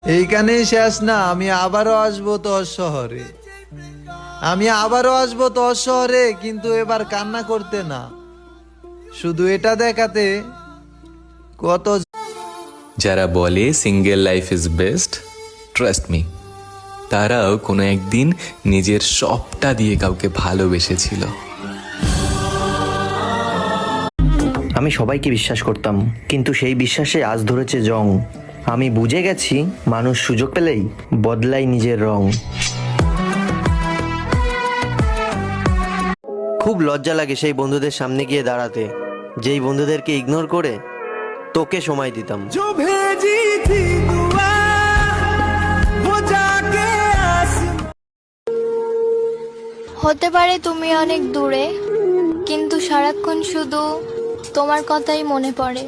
এইখানেই শেষ না, আমি আবারও আসবো তোর শহরে। কিন্তু এবার কান্না করতে না, শুধু এটা দেখাতে কত। যারা বলে single life is best, trust me, তারাও কোনো একদিন নিজের সবটা দিয়ে কাউকে ভালোবেসেছিল। আমি সবাইকে বিশ্বাস করতাম, কিন্তু সেই বিশ্বাসে আজ ধরেছে জং। আমি বুঝে গেছি মানুষ সুযোগ পেলেই বদলায় নিজের রং। খুব লজ্জা লাগে সেই বন্ধুদের সামনে গিয়ে দাঁড়াতে, যেই বন্ধুদেরকে ইগনোর করে তোকে সময় দিতাম। হতে পারে তুমি অনেক দূরে, কিন্তু সারাক্ষণ শুধু তোমার কথাই মনে পড়ে।